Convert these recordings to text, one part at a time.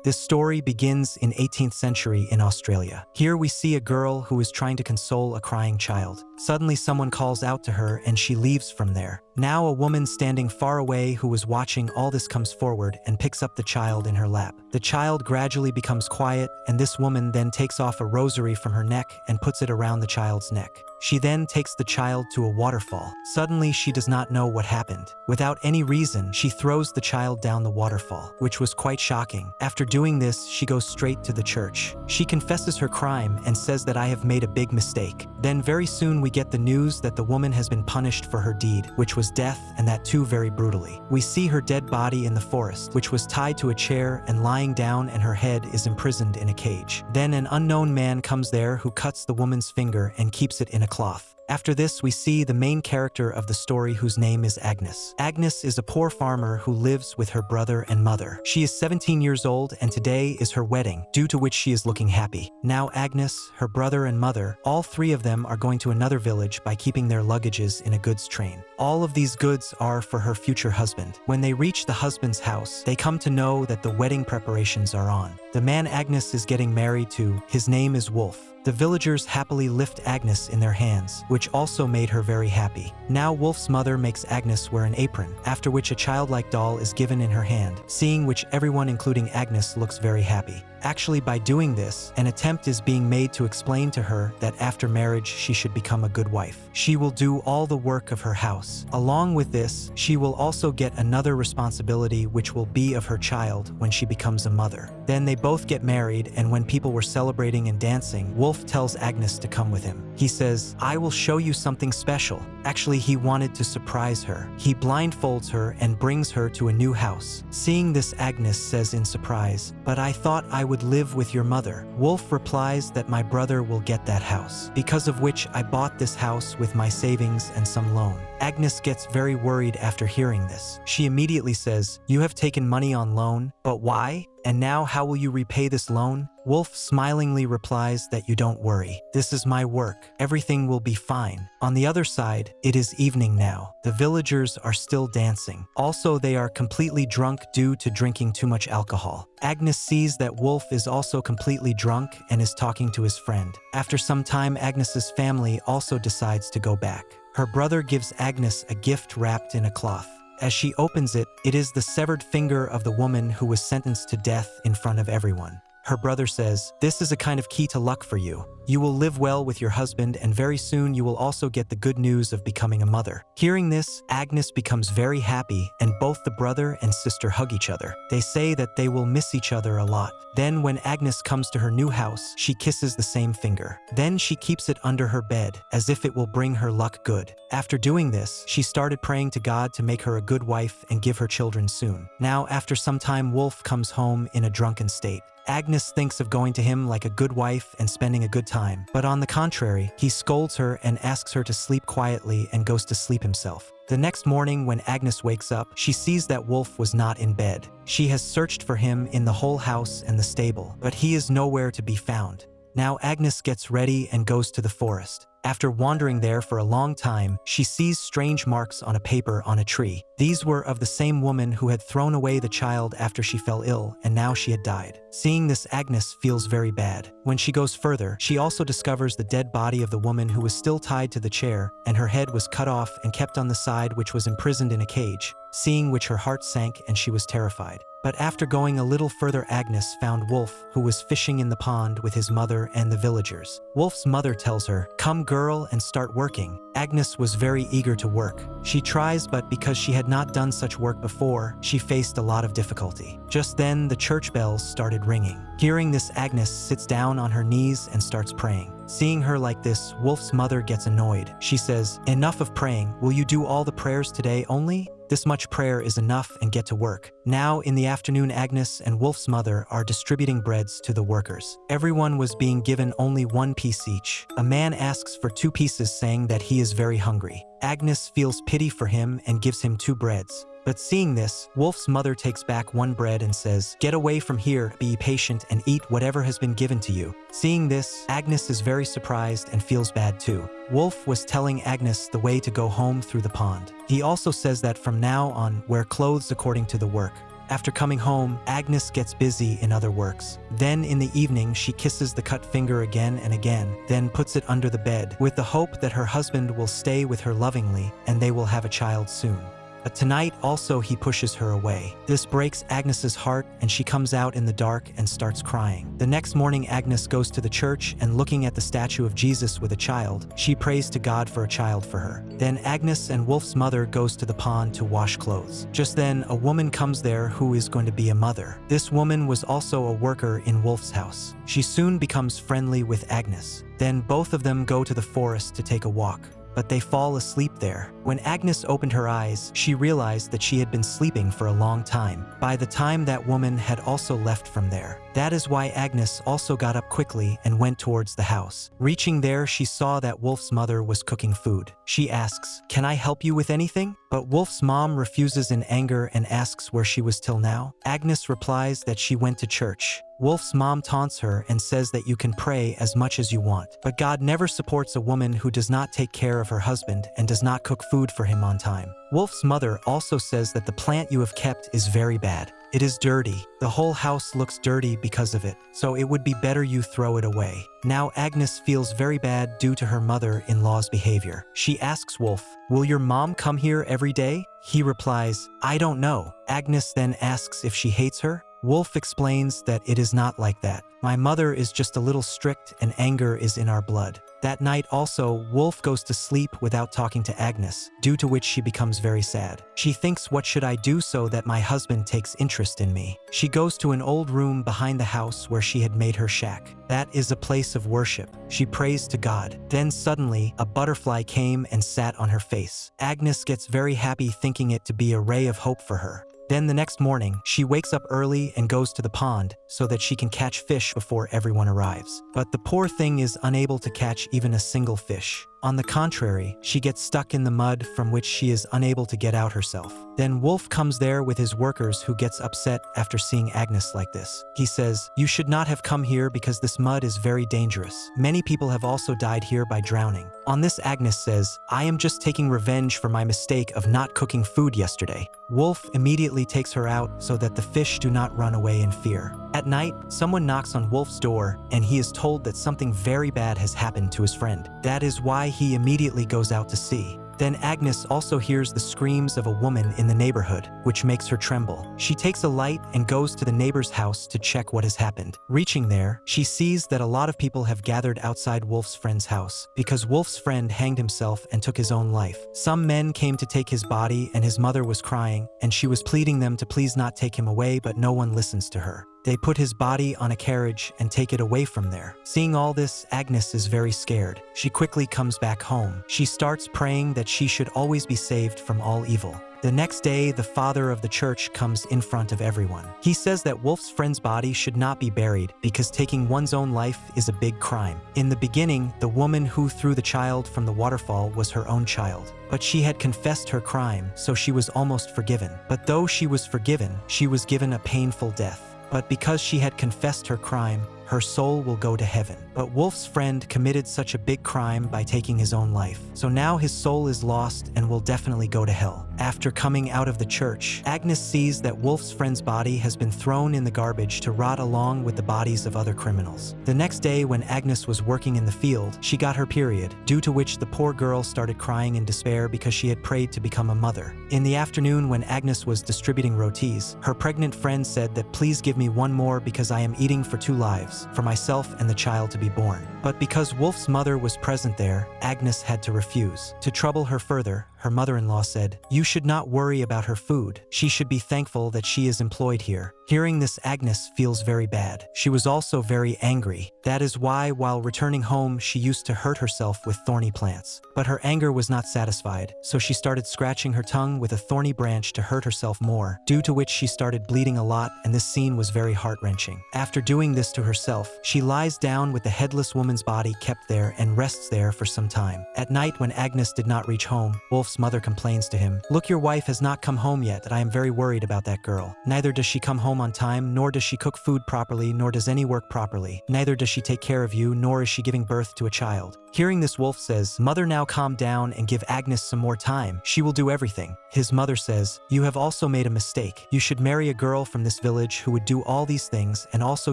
This story begins in 18th century in Australia. Here we see a girl who is trying to console a crying child. Suddenly someone calls out to her and she leaves from there. Now a woman standing far away who was watching all this comes forward and picks up the child in her lap. The child gradually becomes quiet, and this woman then takes off a rosary from her neck and puts it around the child's neck. She then takes the child to a waterfall. Suddenly she does not know what happened. Without any reason, she throws the child down the waterfall, which was quite shocking. After doing this, she goes straight to the church. She confesses her crime and says that I have made a big mistake. Then very soon we get the news that the woman has been punished for her deed, which was death, and that too very brutally. We see her dead body in the forest, which was tied to a chair and lying down, and her head is imprisoned in a cage. Then an unknown man comes there who cuts the woman's finger and keeps it in a cloth. After this, we see the main character of the story, whose name is Agnes. Agnes is a poor farmer who lives with her brother and mother. She is 17 years old, and today is her wedding, due to which she is looking happy. Now Agnes, her brother and mother, all three of them are going to another village by keeping their luggages in a goods train. All of these goods are for her future husband. When they reach the husband's house, they come to know that the wedding preparations are on. The man Agnes is getting married to, his name is Wolf. The villagers happily lift Agnes in their hands, which also made her very happy. Now Wolf's mother makes Agnes wear an apron, after which a childlike doll is given in her hand, seeing which everyone including Agnes looks very happy. Actually, by doing this, an attempt is being made to explain to her that after marriage she should become a good wife. She will do all the work of her house. Along with this, she will also get another responsibility, which will be of her child when she becomes a mother. Then they both get married, and when people were celebrating and dancing, Wolf tells Agnes to come with him. He says, "I will show you something special." Actually, he wanted to surprise her. He blindfolds her and brings her to a new house. Seeing this, Agnes says in surprise, "But I thought I would live with your mother." Wolf replies that my brother will get that house, because of which I bought this house with my savings and some loan. Agnes gets very worried after hearing this. She immediately says, "You have taken money on loan, but why? And now how will you repay this loan?" Wolf smilingly replies that you don't worry. This is my work. Everything will be fine. On the other side, it is evening now. The villagers are still dancing. Also, they are completely drunk due to drinking too much alcohol. Agnes sees that Wolf is also completely drunk and is talking to his friend. After some time, Agnes's family also decides to go back. Her brother gives Agnes a gift wrapped in a cloth. As she opens it, it is the severed finger of the woman who was sentenced to death in front of everyone. Her brother says, "This is a kind of key to luck for you. You will live well with your husband, and very soon you will also get the good news of becoming a mother." Hearing this, Agnes becomes very happy, and both the brother and sister hug each other. They say that they will miss each other a lot. Then when Agnes comes to her new house, she kisses the same finger. Then she keeps it under her bed, as if it will bring her luck good. After doing this, she started praying to God to make her a good wife and give her children soon. Now, after some time, Wolf comes home in a drunken state. Agnes thinks of going to him like a good wife and spending a good time, but on the contrary, he scolds her and asks her to sleep quietly and goes to sleep himself. The next morning, when Agnes wakes up, she sees that Wolf was not in bed. She has searched for him in the whole house and the stable, but he is nowhere to be found. Now Agnes gets ready and goes to the forest. After wandering there for a long time, she sees strange marks on a paper on a tree. These were of the same woman who had thrown away the child after she fell ill, and now she had died. Seeing this, Agnes feels very bad. When she goes further, she also discovers the dead body of the woman who was still tied to the chair, and her head was cut off and kept on the side, which was imprisoned in a cage, seeing which her heart sank and she was terrified. But after going a little further, Agnes found Wolf, who was fishing in the pond with his mother and the villagers. Wolf's mother tells her, "Come girl and start working." Agnes was very eager to work. She tries, but because she had not done such work before, she faced a lot of difficulty. Just then, the church bells started ringing. Hearing this, Agnes sits down on her knees and starts praying. Seeing her like this, Wolf's mother gets annoyed. She says, "Enough of praying. Will you do all the prayers today only? This much prayer is enough, and get to work." Now, in the afternoon, Agnes and Wolf's mother are distributing breads to the workers. Everyone was being given only one piece each. A man asks for 2 pieces, saying that he is very hungry. Agnes feels pity for him and gives him 2 breads. But seeing this, Wolf's mother takes back 1 bread and says, "Get away from here, be patient, and eat whatever has been given to you." Seeing this, Agnes is very surprised and feels bad too. Wolf was telling Agnes the way to go home through the pond. He also says that from now on, wear clothes according to the work. After coming home, Agnes gets busy in other works. Then in the evening, she kisses the cut finger again and again, then puts it under the bed, with the hope that her husband will stay with her lovingly and they will have a child soon. But tonight also he pushes her away. This breaks Agnes's heart and she comes out in the dark and starts crying. The next morning Agnes goes to the church and looking at the statue of Jesus with a child, she prays to God for a child for her. Then Agnes and Wolf's mother goes to the pond to wash clothes. Just then a woman comes there who is going to be a mother. This woman was also a worker in Wolf's house. She soon becomes friendly with Agnes. Then both of them go to the forest to take a walk, but they fall asleep there. When Agnes opened her eyes, she realized that she had been sleeping for a long time. By the time that woman had also left from there. That is why Agnes also got up quickly and went towards the house. Reaching there, she saw that Wolf's mother was cooking food. She asks, "Can I help you with anything?" But Wolf's mom refuses in anger and asks where she was till now. Agnes replies that she went to church. Wolf's mom taunts her and says that you can pray as much as you want, but God never supports a woman who does not take care of her husband and does not cook food for him on time. Wolf's mother also says that the plant you have kept is very bad. It is dirty. The whole house looks dirty because of it, so it would be better you throw it away. Now Agnes feels very bad due to her mother-in-law's behavior. She asks Wolf, "Will your mom come here every day?" He replies, "I don't know." Agnes then asks if she hates her. Wolf explains that it is not like that. My mother is just a little strict and anger is in our blood. That night also, Wolf goes to sleep without talking to Agnes, due to which she becomes very sad. She thinks, what should I do so that my husband takes interest in me? She goes to an old room behind the house where she had made her shack. That is a place of worship. She prays to God. Then suddenly, a butterfly came and sat on her face. Agnes gets very happy thinking it to be a ray of hope for her. Then the next morning, she wakes up early and goes to the pond so that she can catch fish before everyone arrives. But the poor thing is unable to catch even a single fish. On the contrary, she gets stuck in the mud from which she is unable to get out herself. Then Wolf comes there with his workers who gets upset after seeing Agnes like this. He says, "You should not have come here because this mud is very dangerous. Many people have also died here by drowning." On this Agnes says, "I am just taking revenge for my mistake of not cooking food yesterday." Wolf immediately takes her out so that the fish do not run away in fear. At night, someone knocks on Wolf's door and he is told that something very bad has happened to his friend. That is why he immediately goes out to see. Then Agnes also hears the screams of a woman in the neighborhood, which makes her tremble. She takes a light and goes to the neighbor's house to check what has happened. Reaching there, she sees that a lot of people have gathered outside Wolf's friend's house, because Wolf's friend hanged himself and took his own life. Some men came to take his body and his mother was crying, and she was pleading them to please not take him away, but no one listens to her. They put his body on a carriage and take it away from there. Seeing all this, Agnes is very scared. She quickly comes back home. She starts praying that she should always be saved from all evil. The next day, the father of the church comes in front of everyone. He says that Wolf's friend's body should not be buried because taking one's own life is a big crime. In the beginning, the woman who threw the child from the waterfall was her own child. But she had confessed her crime, so she was almost forgiven. But though she was forgiven, she was given a painful death. But because she had confessed her crime, her soul will go to heaven. But Wolf's friend committed such a big crime by taking his own life. So now his soul is lost and will definitely go to hell. After coming out of the church, Agnes sees that Wolf's friend's body has been thrown in the garbage to rot along with the bodies of other criminals. The next day, when Agnes was working in the field, she got her period, due to which the poor girl started crying in despair because she had prayed to become a mother. In the afternoon, when Agnes was distributing rotis, her pregnant friend said that please give me one more because I am eating for 2 lives, for myself and the child to be born. But because Wolf's mother was present there, Agnes had to refuse. To trouble her further, her mother-in-law said, "You should not worry about her food. She should be thankful that she is employed here." Hearing this, Agnes feels very bad. She was also very angry. That is why, while returning home, she used to hurt herself with thorny plants. But her anger was not satisfied, so she started scratching her tongue with a thorny branch to hurt herself more, due to which she started bleeding a lot, and this scene was very heart-wrenching. After doing this to herself, she lies down with the headless woman's body kept there and rests there for some time. At night, when Agnes did not reach home, Wolf's mother complains to him, "Look, your wife has not come home yet, and I am very worried about that girl. Neither does she come home home on time, nor does she cook food properly, nor does any work properly. Neither does she take care of you, nor is she giving birth to a child." Hearing this, Wolf says, "Mother, now calm down and give Agnes some more time. She will do everything." His mother says, "You have also made a mistake. You should marry a girl from this village who would do all these things and also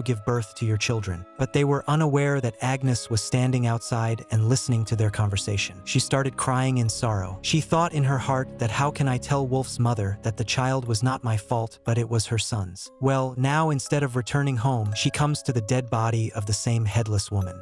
give birth to your children." But they were unaware that Agnes was standing outside and listening to their conversation. She started crying in sorrow. She thought in her heart that how can I tell Wolf's mother that the child was not my fault, but it was her son's? Well, now instead of returning home, she comes to the dead body of the same headless woman.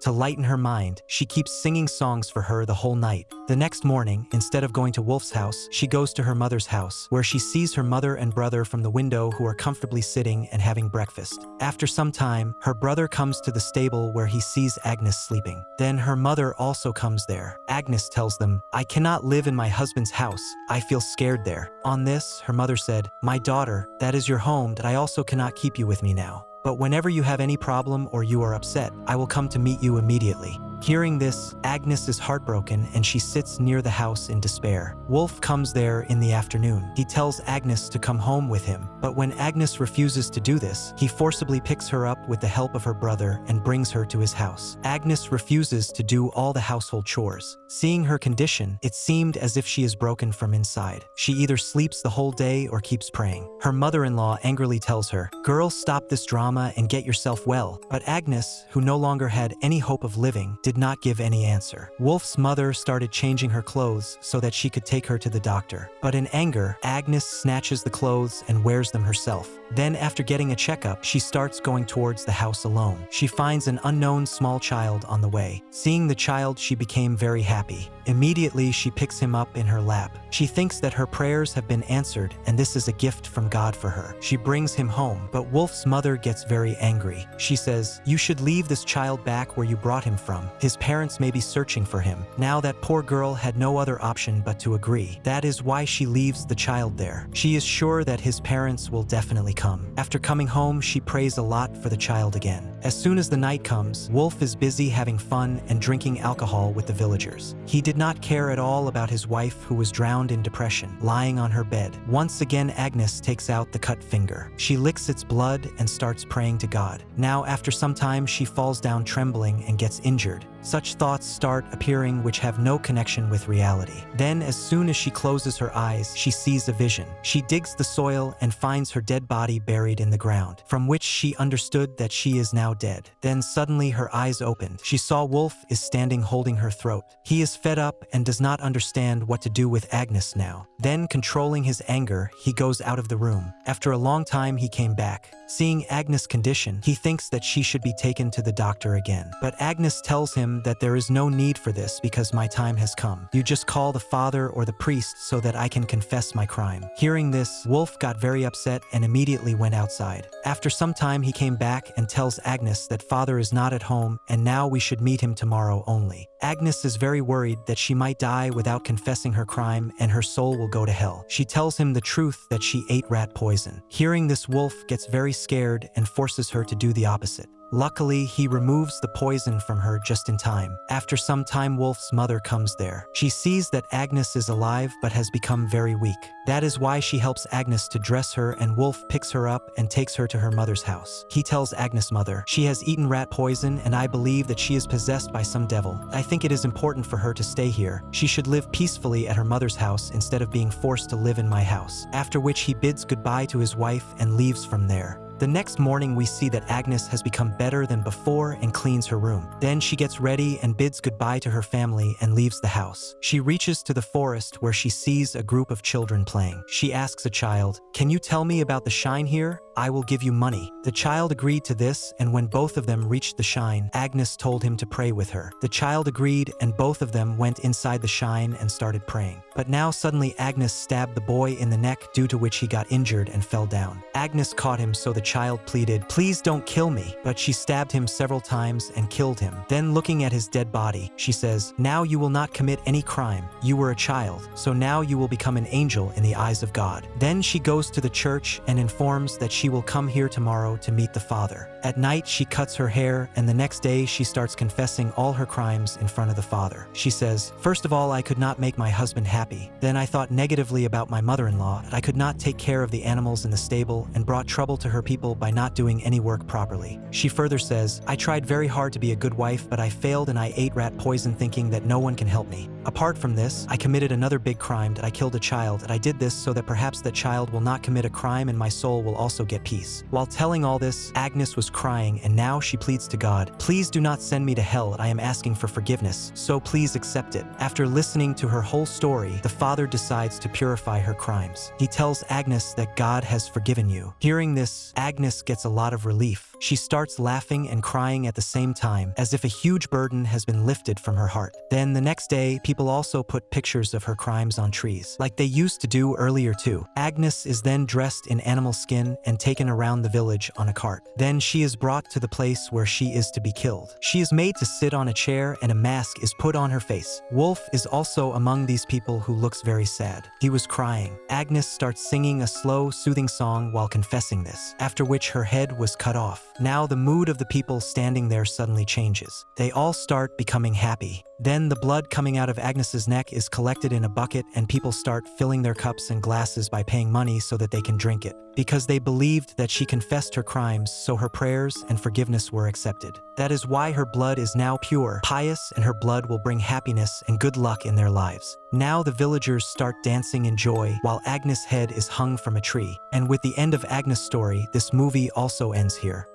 To lighten her mind, she keeps singing songs for her the whole night. The next morning, instead of going to Wolf's house, she goes to her mother's house, where she sees her mother and brother from the window who are comfortably sitting and having breakfast. After some time, her brother comes to the stable where he sees Agnes sleeping. Then her mother also comes there. Agnes tells them, "I cannot live in my husband's house. I feel scared there." On this, her mother said, "My daughter, that is your home, but I also cannot keep you with me now. But whenever you have any problem or you are upset, I will come to meet you immediately." Hearing this, Agnes is heartbroken and she sits near the house in despair. Wolf comes there in the afternoon. He tells Agnes to come home with him, but when Agnes refuses to do this, he forcibly picks her up with the help of her brother and brings her to his house. Agnes refuses to do all the household chores. Seeing her condition, it seemed as if she is broken from inside. She either sleeps the whole day or keeps praying. Her mother-in-law angrily tells her, "Girl, stop this drama and get yourself well." But Agnes, who no longer had any hope of living, did not give any answer. Wolf's mother started changing her clothes so that she could take her to the doctor. But in anger, Agnes snatches the clothes and wears them herself. Then, after getting a checkup, she starts going towards the house alone. She finds an unknown small child on the way. Seeing the child, she became very happy. Immediately, she picks him up in her lap. She thinks that her prayers have been answered and this is a gift from God for her. She brings him home, but Wolf's mother gets very angry. She says, "You should leave this child back where you brought him from. His parents may be searching for him." Now that poor girl had no other option but to agree. That is why she leaves the child there. She is sure that his parents will definitely come. After coming home, she prays a lot for the child again. As soon as the night comes, Wolf is busy having fun and drinking alcohol with the villagers. He did not care at all about his wife, who was drowned in depression, lying on her bed. Once again, Agnes takes out the cut finger. She licks its blood and starts praying to God. Now, after some time, she falls down trembling and gets injured. Such thoughts start appearing which have no connection with reality. Then, as soon as she closes her eyes, she sees a vision. She digs the soil and finds her dead body buried in the ground, from which she understood that she is now dead. Then suddenly her eyes opened. She saw Wolf is standing holding her throat. He is fed up and does not understand what to do with Agnes now. Then, controlling his anger, he goes out of the room. After a long time, he came back. Seeing Agnes' condition, he thinks that she should be taken to the doctor again. But Agnes tells him that there is no need for this because my time has come. You just call the father or the priest so that I can confess my crime. Hearing this, Wolf got very upset and immediately went outside. After some time, he came back and tells Agnes that father is not at home and now we should meet him tomorrow only. Agnes is very worried that she might die without confessing her crime and her soul will go to hell. She tells him the truth that she ate rat poison. Hearing this, Wolf gets very scared and forces her to do the opposite. Luckily, he removes the poison from her just in time. After some time, Wolf's mother comes there. She sees that Agnes is alive but has become very weak. That is why she helps Agnes to dress her and Wolf picks her up and takes her to her mother's house. He tells Agnes' mother, "She has eaten rat poison and I believe that she is possessed by some devil. I think it is important for her to stay here. She should live peacefully at her mother's house instead of being forced to live in my house." After which he bids goodbye to his wife and leaves from there. The next morning, we see that Agnes has become better than before and cleans her room. Then she gets ready and bids goodbye to her family and leaves the house. She reaches to the forest where she sees a group of children playing. She asks a child, "Can you tell me about the shrine here? I will give you money." The child agreed to this, and when both of them reached the shrine, Agnes told him to pray with her. The child agreed, and both of them went inside the shrine and started praying. But now suddenly Agnes stabbed the boy in the neck, due to which he got injured and fell down. Agnes caught him, so the child pleaded, "Please don't kill me." But she stabbed him several times and killed him. Then, looking at his dead body, she says, "Now you will not commit any crime. You were a child, so now you will become an angel in the eyes of God." Then she goes to the church and informs that she she will come here tomorrow to meet the father. At night, she cuts her hair, and the next day she starts confessing all her crimes in front of the father. She says, "First of all, I could not make my husband happy. Then I thought negatively about my mother-in-law. I could not take care of the animals in the stable and brought trouble to her people by not doing any work properly." She further says, "I tried very hard to be a good wife, but I failed and I ate rat poison thinking that no one can help me. Apart from this, I committed another big crime, that I killed a child, and I did this so that perhaps that child will not commit a crime and my soul will also get peace." While telling all this, Agnes was crying, and now she pleads to God, "Please do not send me to hell. I am asking for forgiveness, so please accept it." After listening to her whole story, the father decides to purify her crimes. He tells Agnes that God has forgiven you. Hearing this, Agnes gets a lot of relief. She starts laughing and crying at the same time, as if a huge burden has been lifted from her heart. Then the next day, people also put pictures of her crimes on trees, like they used to do earlier too. Agnes is then dressed in animal skin and taken around the village on a cart. Then she is brought to the place where she is to be killed. She is made to sit on a chair and a mask is put on her face. Wolf is also among these people who looks very sad. He was crying. Agnes starts singing a slow, soothing song while confessing this, after which her head was cut off. Now the mood of the people standing there suddenly changes. They all start becoming happy. Then the blood coming out of Agnes's neck is collected in a bucket and people start filling their cups and glasses by paying money so that they can drink it, because they believed that she confessed her crimes, so her prayers and forgiveness were accepted. That is why her blood is now pure, pious, and her blood will bring happiness and good luck in their lives. Now the villagers start dancing in joy while Agnes' head is hung from a tree. And with the end of Agnes' story, this movie also ends here.